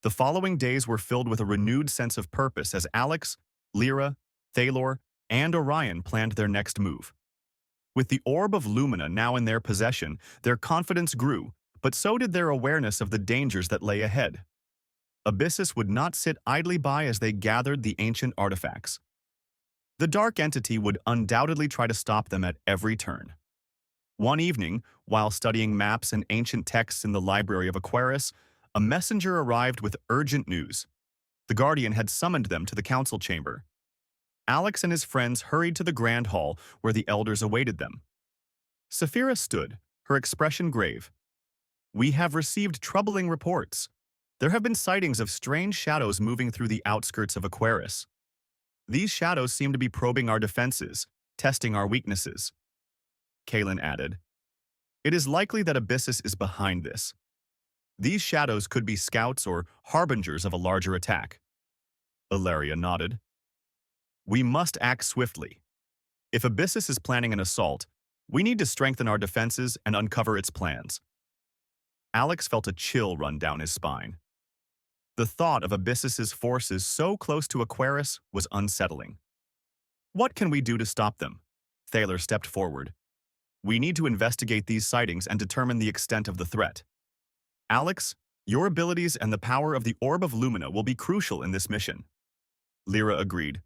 The following days were filled with a renewed sense of purpose as Alex, Lyra, Thalor, and Orion planned their next move. With the orb of Lumina now in their possession, their confidence grew, but so did their awareness of the dangers that lay ahead. Abyssus would not sit idly by as they gathered the ancient artifacts. The dark entity would undoubtedly try to stop them at every turn. One evening, while studying maps and ancient texts in the library of Aquaris, a messenger arrived with urgent news. The Guardian had summoned them to the council chamber. Alex and his friends hurried to the grand hall where the elders awaited them. Saphira stood, her expression grave. "We have received troubling reports. There have been sightings of strange shadows moving through the outskirts of Aquaris. These shadows seem to be probing our defenses, testing our weaknesses." Kaelin added, "It is likely that Abyssus is behind this. These shadows could be scouts or harbingers of a larger attack." Ilaria nodded. "We must act swiftly. If Abyssus is planning an assault, we need to strengthen our defenses and uncover its plans." Alex felt a chill run down his spine. The thought of Abyssus's forces so close to Aquaris was unsettling. "What can we do to stop them?" Thalor stepped forward. "We need to investigate these sightings and determine the extent of the threat. Alex, your abilities and the power of the Orb of Lumina will be crucial in this mission." Lyra agreed.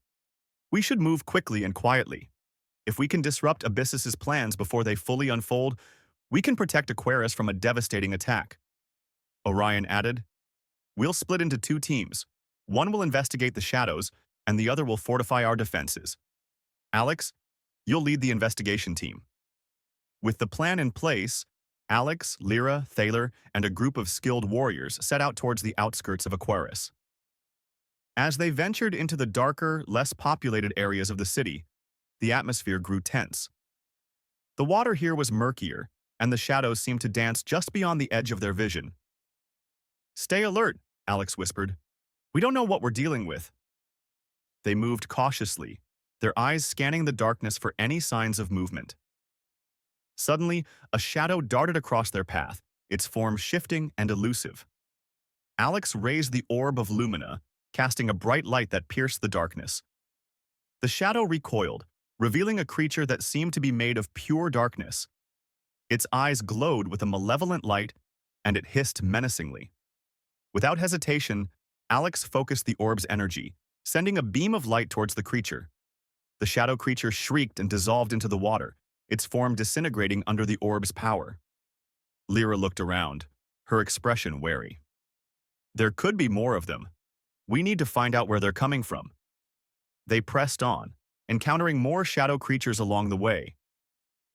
"We should move quickly and quietly. If we can disrupt Abyssus's plans before they fully unfold, we can protect Aquaris from a devastating attack." Orion added, "We'll split into two teams. One will investigate the shadows, and the other will fortify our defenses. Alex, you'll lead the investigation team." With the plan in place, Alex, Lyra, Thalor, and a group of skilled warriors set out towards the outskirts of Aquaris. As they ventured into the darker, less populated areas of the city, the atmosphere grew tense. The water here was murkier, and the shadows seemed to dance just beyond the edge of their vision. "Stay alert," Alex whispered. "We don't know what we're dealing with." They moved cautiously, their eyes scanning the darkness for any signs of movement. Suddenly, a shadow darted across their path, its form shifting and elusive. Alex raised the Orb of Lumina, casting a bright light that pierced the darkness. The shadow recoiled, revealing a creature that seemed to be made of pure darkness. Its eyes glowed with a malevolent light, and it hissed menacingly. Without hesitation, Alex focused the orb's energy, sending a beam of light towards the creature. The shadow creature shrieked and dissolved into the water, its form disintegrating under the orb's power. Lyra looked around, her expression wary. "There could be more of them. We need to find out where they're coming from." They pressed on, encountering more shadow creatures along the way.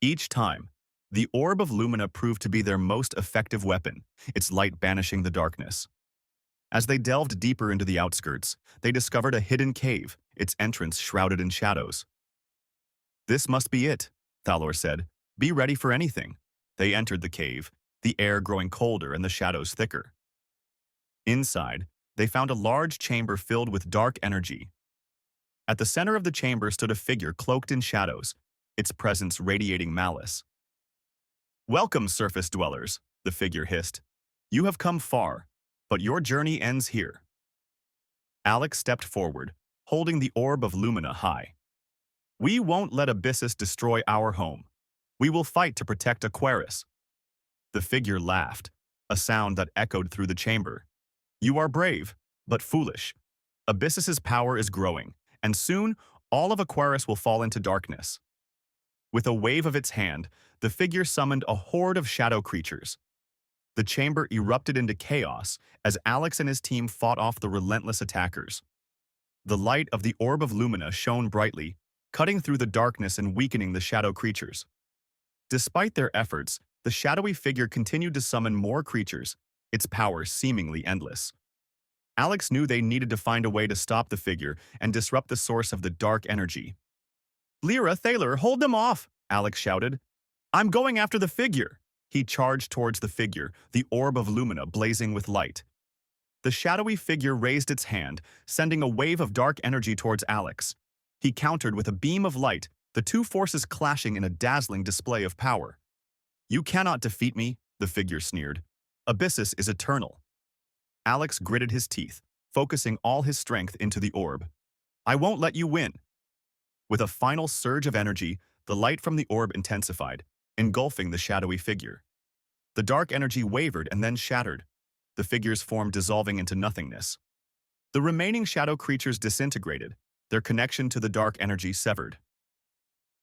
Each time, the Orb of Lumina proved to be their most effective weapon, its light banishing the darkness. As they delved deeper into the outskirts, they discovered a hidden cave, its entrance shrouded in shadows. "This must be it," Thalor said. "Be ready for anything." They entered the cave, the air growing colder and the shadows thicker. Inside, they found a large chamber filled with dark energy. At the center of the chamber stood a figure cloaked in shadows, its presence radiating malice. "Welcome, surface dwellers," the figure hissed. "You have come far, but your journey ends here." Alex stepped forward, holding the Orb of Lumina high. "We won't let Abyssus destroy our home. We will fight to protect Aquaris." The figure laughed, a sound that echoed through the chamber. "You are brave, but foolish. Abyssus's power is growing, and soon all of Aquaris will fall into darkness." With a wave of its hand, the figure summoned a horde of shadow creatures. The chamber erupted into chaos as Alex and his team fought off the relentless attackers. The light of the Orb of Lumina shone brightly, cutting through the darkness and weakening the shadow creatures. Despite their efforts, the shadowy figure continued to summon more creatures, its power seemingly endless. Alex knew they needed to find a way to stop the figure and disrupt the source of the dark energy. "Lyra, Thalor, hold them off!" Alex shouted. "I'm going after the figure!" He charged towards the figure, the Orb of Lumina blazing with light. The shadowy figure raised its hand, sending a wave of dark energy towards Alex. He countered with a beam of light, the two forces clashing in a dazzling display of power. "You cannot defeat me," the figure sneered. "Abyssus is eternal." Alex gritted his teeth, focusing all his strength into the orb. I won't let you win. With a final surge of energy, the light from the orb intensified, engulfing the shadowy figure. The dark energy wavered and then shattered, the figure's form dissolving into nothingness. The remaining shadow creatures disintegrated, their connection to the dark energy severed.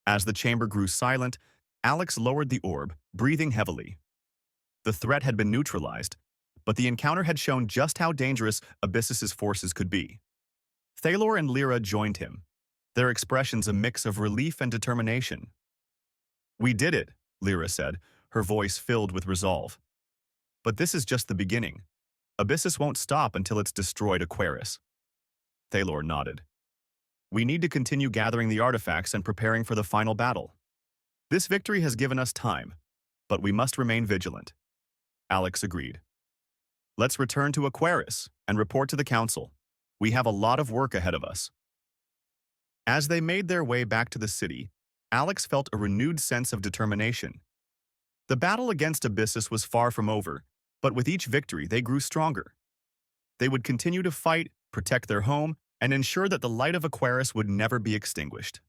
As the chamber grew silent, Alex lowered the orb, breathing heavily. The threat had been neutralized, but the encounter had shown just how dangerous Abyssus's forces could be. Thalor and Lyra joined him, their expressions a mix of relief and determination. We did it, Lyra said, her voice filled with resolve. But this is just the beginning. Abyssus won't stop until it's destroyed Aquaris. Thalor nodded. We need to continue gathering the artifacts and preparing for the final battle. This victory has given us time, but we must remain vigilant. Alex agreed. Let's return to Aquaris and report to the council. We have a lot of work ahead of us. As they made their way back to the city, Alex felt a renewed sense of determination. The battle against Abyssus was far from over, but with each victory they grew stronger. They would continue to fight, protect their home, and ensure that the light of Aquaris would never be extinguished.